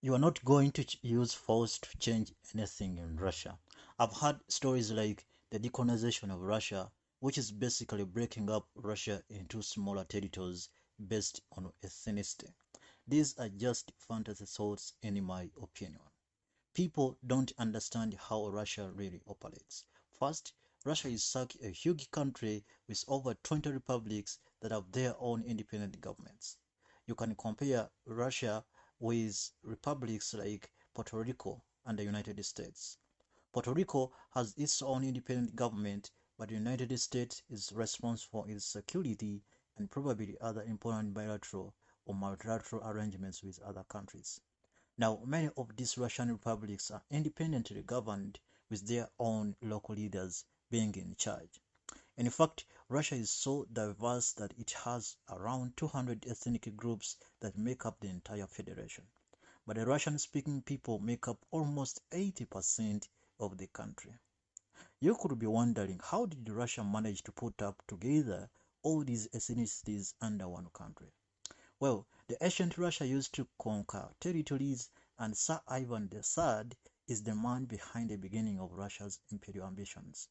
You are not going to use force to change anything in Russia. I've heard stories like the decolonization of Russia, which is basically breaking up Russia into smaller territories based on ethnicity. These are just fantasy thoughts, in my opinion. People don't understand how Russia really operates. First, Russia is such a huge country with over 20 republics that have their own independent governments. You can compare Russia with republics like Puerto Rico and the United States. Puerto Rico has its own independent government, but the United States is responsible for its security and probably other important bilateral or multilateral arrangements with other countries. Now, many of these Russian republics are independently governed with their own local leaders being in charge. In fact, Russia is so diverse that it has around 200 ethnic groups that make up the entire federation. But the Russian speaking people make up almost 80% of the country. You could be wondering, how did Russia manage to put up together all these ethnicities under one country? Well, the ancient Russia used to conquer territories, and Tsar Ivan III is the man behind the beginning of Russia's imperial ambitions.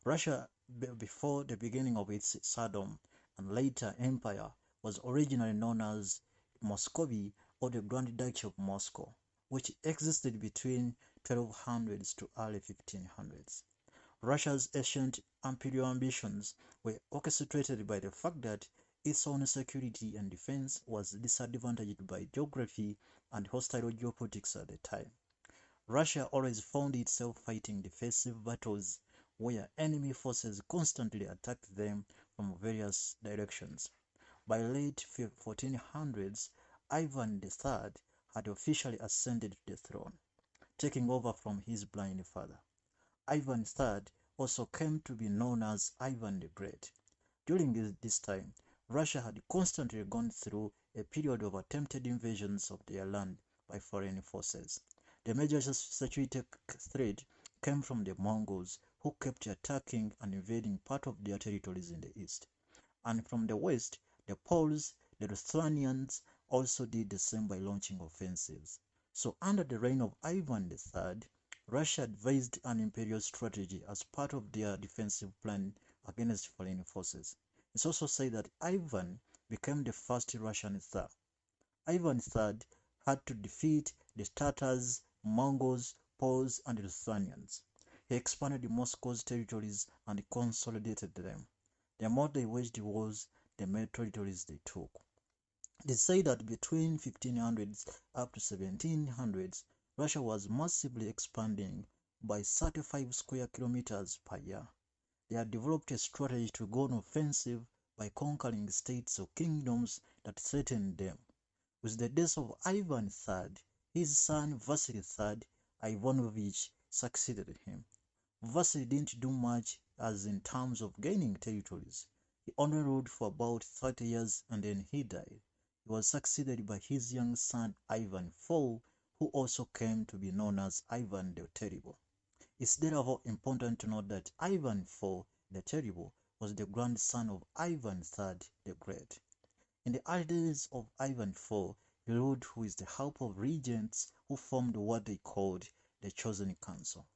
Russia, before the beginning of its Tsardom and later empire, was originally known as Muscovy or the Grand Duchy of Moscow, which existed between 1200s to early 1500s. Russia's ancient imperial ambitions were orchestrated by the fact that its own security and defense was disadvantaged by geography and hostile geopolitics at the time. Russia always found itself fighting defensive battles where enemy forces constantly attacked them from various directions. By late 1400s, Ivan III had officially ascended to the throne, taking over from his blind father. Ivan III also came to be known as Ivan the Great. During this time, Russia had constantly gone through a period of attempted invasions of their land by foreign forces. The major security threat came from the Mongols, who kept attacking and invading part of their territories in the east. And from the west, the Poles, the Lithuanians also did the same by launching offensives. So under the reign of Ivan III, Russia advised an imperial strategy as part of their defensive plan against foreign forces. It's also said that Ivan became the first Russian Tsar. Ivan III had to defeat the Tatars, Mongols, Poles, and Lithuanians. He expanded Moscow's territories and consolidated them. The more they waged wars, the more territories they took. They say that between 1500s up to 1700s, Russia was massively expanding by 35 square kilometers per year. They had developed a strategy to go on offensive by conquering states or kingdoms that threatened them. With the death of Ivan III, his son Vasily III Ivanovich succeeded him. Vasily didn't do much as in terms of gaining territories. He only ruled for about 30 years and then he died. He was succeeded by his young son Ivan IV, who also came to be known as Ivan the Terrible. It's therefore important to note that Ivan IV the Terrible was the grandson of Ivan III the Great. In the early days of Ivan IV, he ruled with the help of regents who formed what they called the Chosen Council.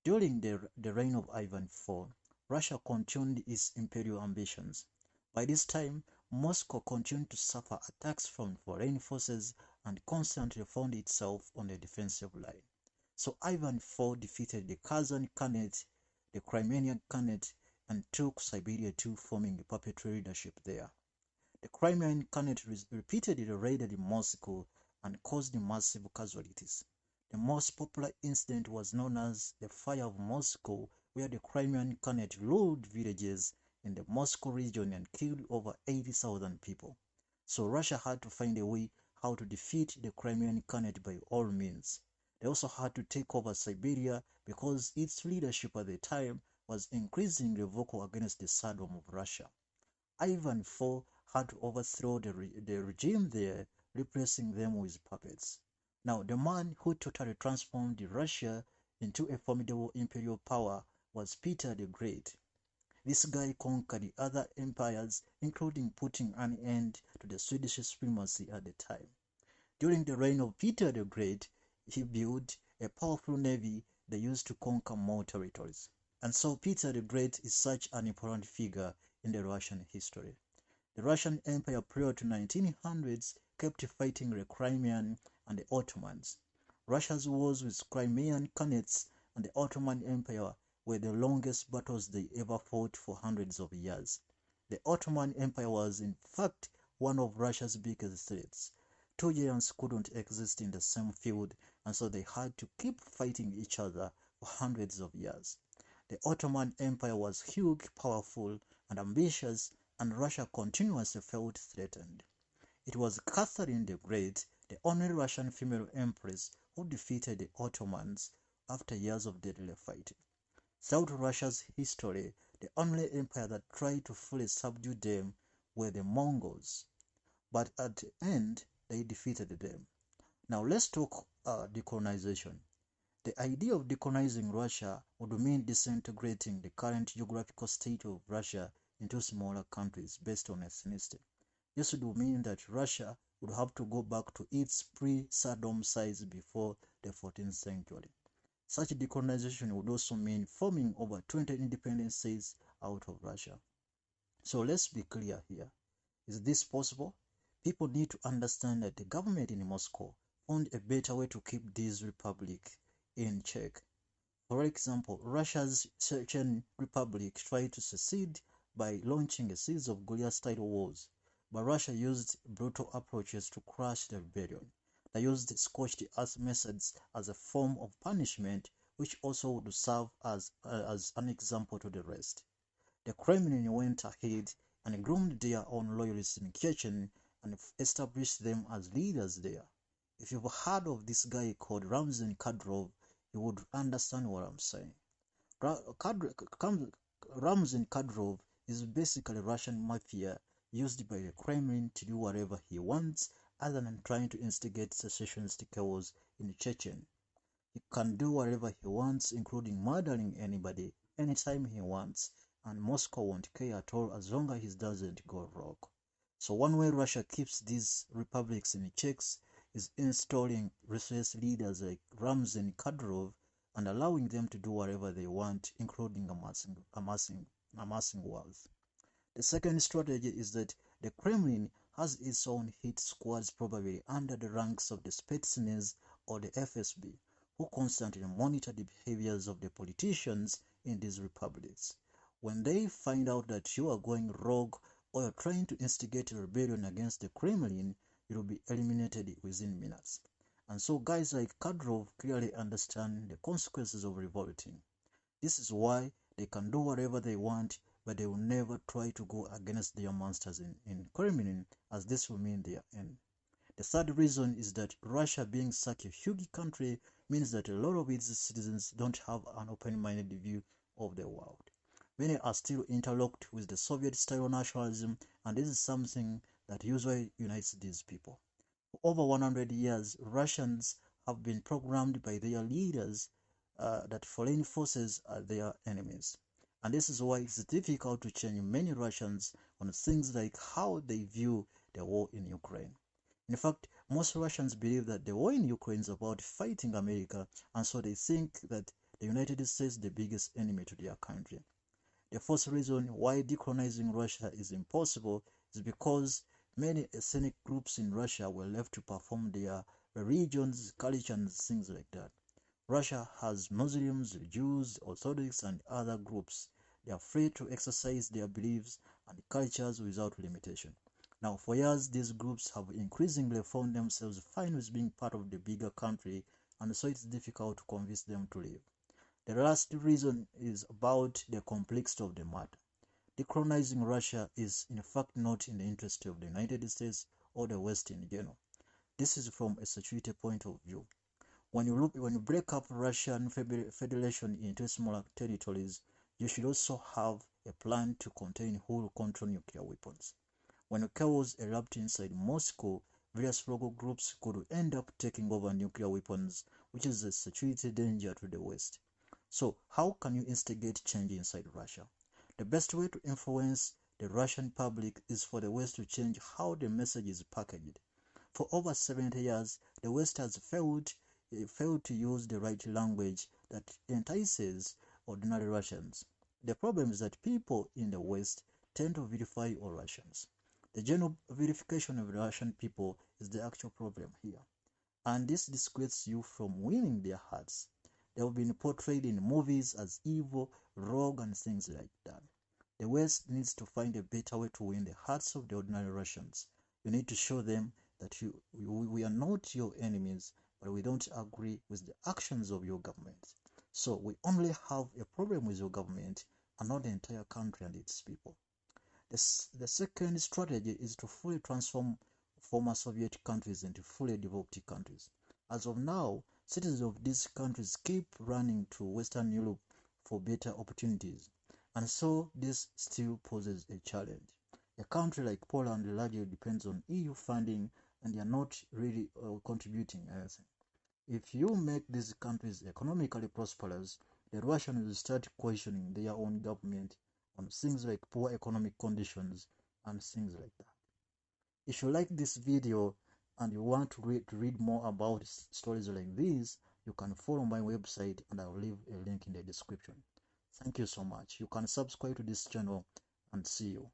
During the reign of Ivan IV, Russia continued its imperial ambitions. By this time, Moscow continued to suffer attacks from foreign forces and constantly found itself on the defensive line. So Ivan IV defeated the Kazan Khanate, the Crimean Khanate, and took Siberia too, forming a puppet leadership there. The Crimean Khanate repeatedly raided Moscow and caused massive casualties. The most popular incident was known as the Fire of Moscow, where the Crimean Khanate ruled villages in the Moscow region and killed over 80,000 people. So Russia had to find a way how to defeat the Crimean Khanate by all means. They also had to take over Siberia because its leadership at the time was increasingly vocal against the Tsardom of Russia. Ivan IV had to overthrow the regime there, replacing them with puppets. Now, the man who totally transformed Russia into a formidable imperial power was Peter the Great. This guy conquered other empires, including putting an end to the Swedish supremacy at the time. During the reign of Peter the Great, he built a powerful navy they used to conquer more territories. And so Peter the Great is such an important figure in the Russian history. The Russian Empire prior to 1900s kept fighting the Crimean and the Ottomans. Russia's wars with Crimean Khanates and the Ottoman Empire were the longest battles they ever fought for hundreds of years. The Ottoman Empire was in fact one of Russia's biggest threats. Two giants couldn't exist in the same field, and so they had to keep fighting each other for hundreds of years. The Ottoman Empire was huge, powerful, and ambitious, and Russia continuously felt threatened. It was Catherine the Great, the only Russian female empress, who defeated the Ottomans after years of deadly fighting. Throughout Russia's history, the only empire that tried to fully subdue them were the Mongols, but at the end they defeated them. Now let's talk decolonization. The idea of decolonizing Russia would mean disintegrating the current geographical state of Russia into smaller countries based on ethnicity. This would mean that Russia would have to go back to its pre-Saddam size before the 14th century. Such decolonization would also mean forming over 20 independent states out of Russia. So let's be clear here. Is this possible? People need to understand that the government in Moscow found a better way to keep these republics in check. For example, Russia's Chechen Republic tried to secede by launching a series of guerrilla-style wars, but Russia used brutal approaches to crush the rebellion. They used scorched earth methods as a form of punishment, which also would serve as an example to the rest. The Kremlin went ahead and groomed their own loyalists in Chechen and established them as leaders there. If you've heard of this guy called Ramzan Kadyrov, you would understand what I'm saying. Ramzan Kadyrov is basically Russian mafia used by the Kremlin to do whatever he wants other than trying to instigate secessionist chaos in Chechen. He can do whatever he wants, including murdering anybody anytime he wants, and Moscow won't care at all as long as he doesn't go rogue. So one way Russia keeps these republics in checks is installing resource leaders like Ramzan Kadyrov and allowing them to do whatever they want, including amassing wealth. The second strategy is that the Kremlin has its own hit squads, probably under the ranks of the Spetsnaz or the FSB, who constantly monitor the behaviors of the politicians in these republics. When they find out that you are going rogue or you're trying to instigate a rebellion against the Kremlin, you will be eliminated within minutes. And so guys like Kadyrov clearly understand the consequences of revolting. This is why they can do whatever they want, but they will never try to go against their masters in Kremlin, as this will mean their end. The third reason is that Russia, being such a huge country, means that a lot of its citizens don't have an open-minded view of the world. Many are still interlocked with the Soviet-style nationalism, and this is something that usually unites these people. For over 100 years, Russians have been programmed by their leaders that foreign forces are their enemies. And this is why it's difficult to change many Russians on things like how they view the war in Ukraine. In fact, most Russians believe that the war in Ukraine is about fighting America, and so they think that the United States is the biggest enemy to their country. The first reason why decolonizing Russia is impossible is because many ethnic groups in Russia were left to perform their religions, culture, and things like that. Russia has Muslims, Jews, Orthodox, and other groups. They are free to exercise their beliefs and cultures without limitation. Now, for years, these groups have increasingly found themselves fine with being part of the bigger country, and so it's difficult to convince them to leave. The last reason is about the complexity of the matter. Decolonizing Russia is in fact not in the interest of the United States or the West in general. This is from a security point of view. When you break up Russian Federation into smaller territories, you should also have a plan to contain who will control nuclear weapons. When chaos erupts inside Moscow, various local groups could end up taking over nuclear weapons, which is a security danger to the West. So how can you instigate change inside Russia? The best way to influence the Russian public is for the West to change how the message is packaged. For over 70 years, the West has failed to use the right language that entices ordinary Russians. The problem is that people in the West tend to vilify all Russians. The general vilification of the Russian people is the actual problem here. And this dissuades you from winning their hearts. They have been portrayed in movies as evil, rogue, and things like that. The West needs to find a better way to win the hearts of the ordinary Russians. You need to show them that we are not your enemies, but we don't agree with the actions of your government. So we only have a problem with your government and not the entire country and its people. The second strategy is to fully transform former Soviet countries into fully developed countries. As of now, citizens of these countries keep running to Western Europe for better opportunities, and so this still poses a challenge. A country like Poland largely depends on EU funding, and they are not really contributing anything. If you make these countries economically prosperous, the Russians will start questioning their own government on things like poor economic conditions and things like that. If you like this video and you want to read more about stories like these, you can follow my website and I'll leave a link in the description. Thank you so much. You can subscribe to this channel and see you.